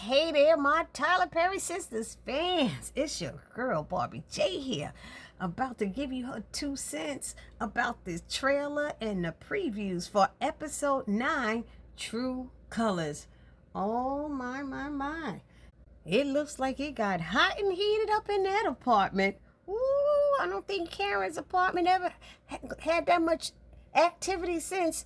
Hey there, my Tyler Perry Sisters fans. It's your girl, Barbie J here, about to give you her 2 cents about this trailer and the previews for episode 9, True Colors. Oh my. It looks like it got hot and heated up in that apartment. Ooh, I don't think Karen's apartment ever had that much activity since,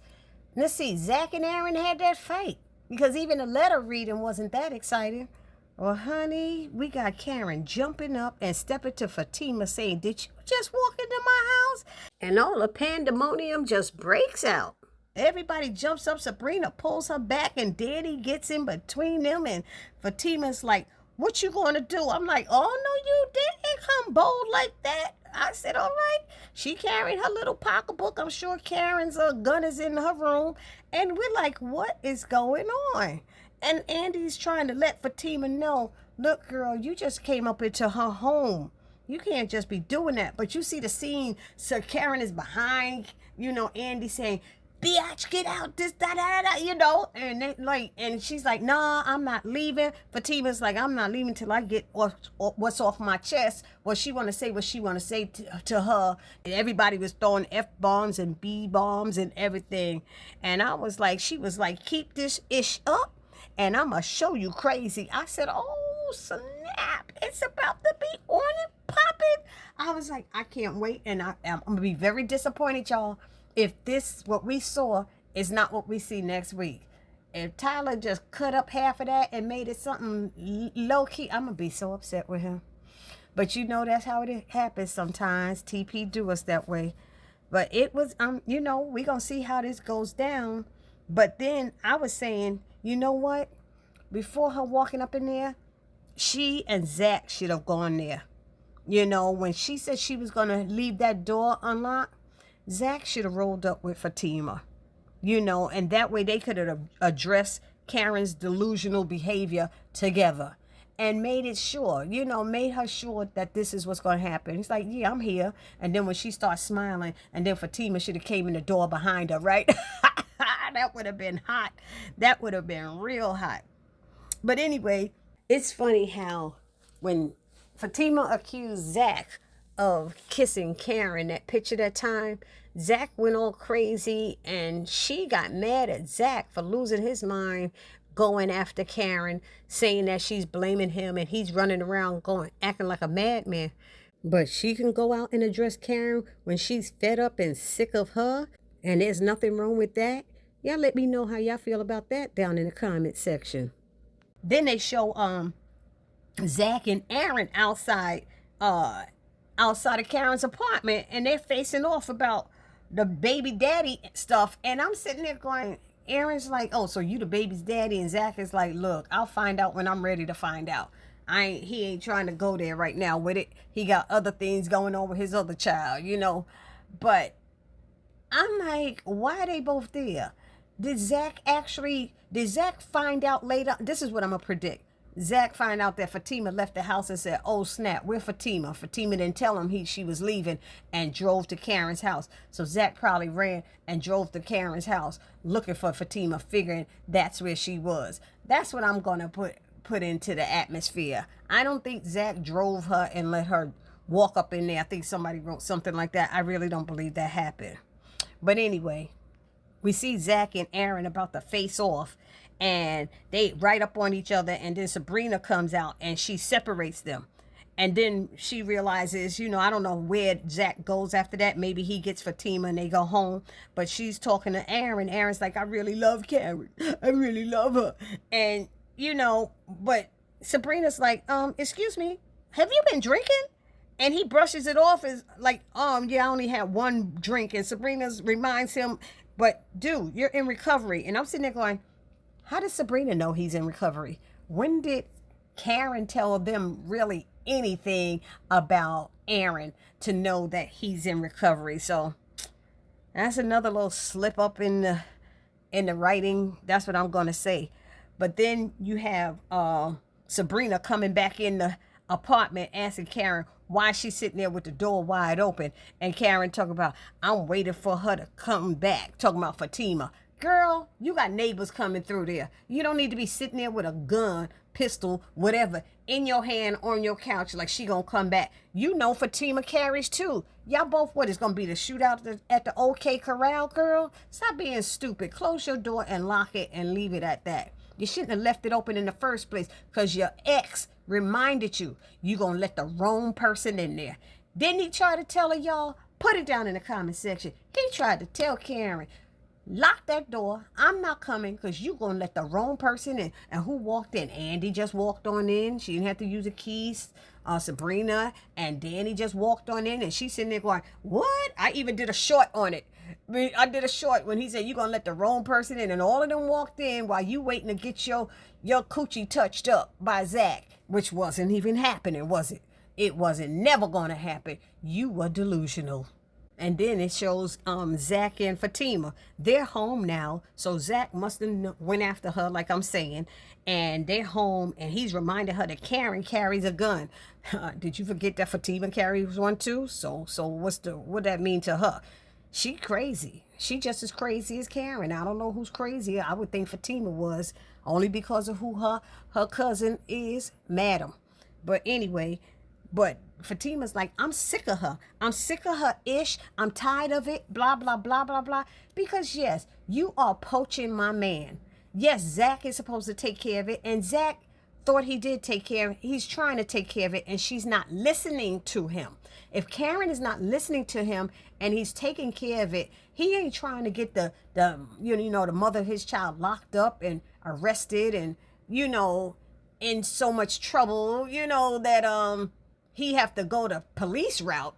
let's see, Zach and Aaron had that fight. Because even the letter reading wasn't that exciting. Well, honey, we got Karen jumping up and stepping to Fatima saying, "Did you just walk into my house?" And all the pandemonium just breaks out. Everybody jumps up. Sabrina pulls her back and Daddy gets in between them. And Fatima's like, "What you going to do?" I'm like, "Oh, no, you didn't come bold like that." I said, all right. She carried her little pocketbook. I'm sure Karen's gun is in her room. And we're like, what is going on? And Andy's trying to let Fatima know, look, girl, you just came up into her home. You can't just be doing that. But you see the scene. So Karen is behind, Andy saying, "Biatch, get out, this, and she's like, "Nah, I'm not leaving." Fatima's like, "I'm not leaving till I get what's off my chest." Well, she want to say what she want to say to her. And everybody was throwing F-bombs and B-bombs and everything. And she was like, "Keep this ish up and I'm going to show you crazy." I said, oh, snap. It's about to be on and popping. I was like, I can't wait. And I'm going to be very disappointed, y'all, if what we saw is not what we see next week. If Tyler just cut up half of that and made it something low-key, I'm going to be so upset with him. But that's how it happens sometimes. TP do us that way. But it was, we're going to see how this goes down. But then I was saying, you know what? Before her walking up in there, she and Zach should have gone there. When she said she was going to leave that door unlocked, Zach should have rolled up with Fatima, and that way they could have addressed Karen's delusional behavior together and made it sure, made her sure that this is what's going to happen. It's like, yeah, I'm here. And then when she starts smiling, and then Fatima should have came in the door behind her, right? That would have been hot. That would have been real hot. But anyway, it's funny how when Fatima accused Zach of kissing Karen, that picture that time, Zach went all crazy and she got mad at Zach for losing his mind, going after Karen, saying that she's blaming him and he's running around acting like a madman. But she can go out and address Karen when she's fed up and sick of her, and there's nothing wrong with that. Y'all let me know how y'all feel about that down in the comment section. Then they show Zach and Aaron outside of Karen's apartment, and they're facing off about the baby daddy stuff. And I'm sitting there going, Aaron's like, "Oh, so you the baby's daddy?" And Zach is like, "Look, I'll find out when I'm ready to find out. He ain't trying to go there right now with it. He got other things going on with his other child, But I'm like, why are they both there? Did Zach find out later? This is what I'm gonna predict. Zach find out that Fatima left the house and said, "Oh snap, where Fatima?" Fatima didn't tell him she was leaving and drove to Karen's house. So Zach probably ran and drove to Karen's house looking for Fatima, figuring that's where she was. That's what I'm gonna put into the atmosphere. I don't think Zach drove her and let her walk up in there. I think somebody wrote something like that. I really don't believe that happened. But anyway, we see Zach and Aaron about to face off. And they right up on each other, and then Sabrina comes out and she separates them. And then she realizes, I don't know where Zach goes after that. Maybe he gets Fatima and they go home. But she's talking to Aaron. Aaron's like, "I really love Karen. I really love her." And, but Sabrina's like, "Excuse me, have you been drinking?" And he brushes it off as like, yeah, I only had one drink." And Sabrina reminds him, "But dude, you're in recovery." And I'm sitting there going, how does Sabrina know he's in recovery? When did Karen tell them really anything about Aaron to know that he's in recovery? So that's another little slip up in the writing. That's what I'm going to say. But then you have Sabrina coming back in the apartment asking Karen why she's sitting there with the door wide open. And Karen talking about, "I'm waiting for her to come back," talking about Fatima. Girl, you got neighbors coming through there. You don't need to be sitting there with a gun, pistol, whatever, in your hand on your couch like she gonna come back. You know Fatima carries too. Y'all both, what is gonna be the shootout at the OK Corral, girl? Stop being stupid. Close your door and lock it and leave it at that. You shouldn't have left it open in the first place because your ex reminded you gonna let the wrong person in there. Didn't he try to tell her, y'all? Put it down in the comment section. He tried to tell Karen, lock that door. I'm not coming because you going to let the wrong person in. And who walked in? Andy just walked on in. She didn't have to use the keys. Sabrina and Danny just walked on in. And she's sitting there going, what? I even did a short on it. I did a short when he said, you're going to let the wrong person in. And all of them walked in while you waiting to get your coochie touched up by Zach. Which wasn't even happening, was it? It wasn't never going to happen. You were delusional. And then it shows Zach and Fatima. They're home now. So Zach must have went after her, like I'm saying. And they're home. And he's reminded her that Karen carries a gun. Did you forget that Fatima carries one too? So what that mean to her? She crazy. She just as crazy as Karen. I don't know who's crazier. I would think Fatima was. Only because of who her cousin is, Madam. But anyway... But Fatima's like, I'm sick of her. I'm sick of her ish. I'm tired of it. Blah, blah, blah, blah, blah. Because yes, you are poaching my man. Yes, Zach is supposed to take care of it. And Zach thought he did take care of it. He's trying to take care of it. And she's not listening to him. If Karen is not listening to him and he's taking care of it, he ain't trying to get the mother of his child locked up and arrested and, in so much trouble, that, he have to go the police route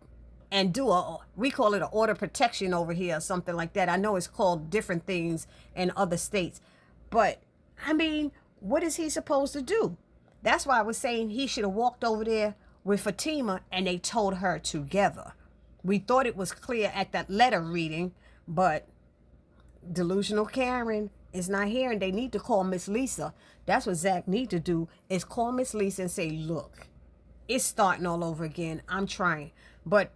and do we call it an order of protection over here or something like that. I know it's called different things in other states. But, I mean, what is he supposed to do? That's why I was saying he should have walked over there with Fatima and they told her together. We thought it was clear at that letter reading, but delusional Karen is not here and they need to call Miss Lisa. That's what Zach need to do, is call Miss Lisa and say, look, it's starting all over again. I'm trying. But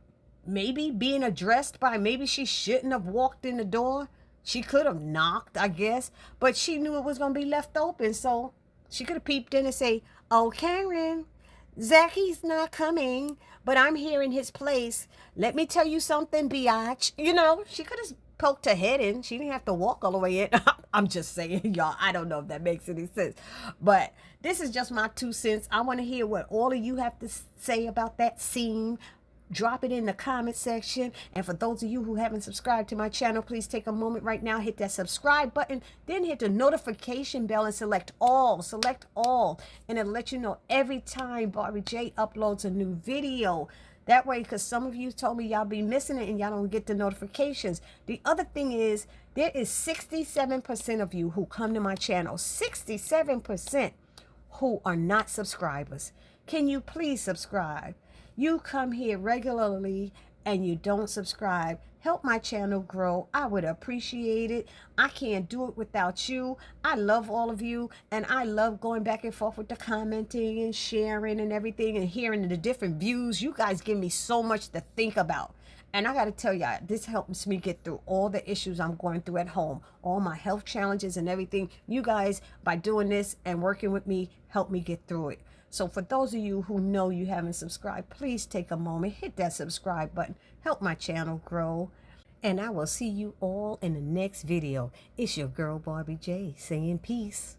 maybe being addressed by, maybe she shouldn't have walked in the door. She could have knocked, I guess. But she knew it was going to be left open. So she could have peeped in and say, oh, Karen, Zachy's not coming, but I'm here in his place. Let me tell you something, biatch. She could have poked her head in. She didn't have to walk all the way in. I'm just saying, y'all. I don't know if that makes any sense. But this is just my 2 cents. I want to hear what all of you have to say about that scene. Drop it in the comment section. And for those of you who haven't subscribed to my channel, please take a moment right now, hit that subscribe button, then hit the notification bell and select all. And it'll let you know every time Barbie J uploads a new video. That way, because some of you told me y'all be missing it and y'all don't get the notifications. The other thing is, there is 67% of you who come to my channel, 67% who are not subscribers. Can you please subscribe? You come here regularly and you don't subscribe. Help my channel grow. I would appreciate it. I can't do it without you. I love all of you, and I love going back and forth with the commenting and sharing and everything and hearing the different views. You guys give me so much to think about. And I got to tell y'all, this helps me get through all the issues I'm going through at home, all my health challenges and everything. You guys, by doing this and working with me, help me get through it. So for those of you who know you haven't subscribed, please take a moment, hit that subscribe button, help my channel grow. And I will see you all in the next video. It's your girl Barbie J saying peace.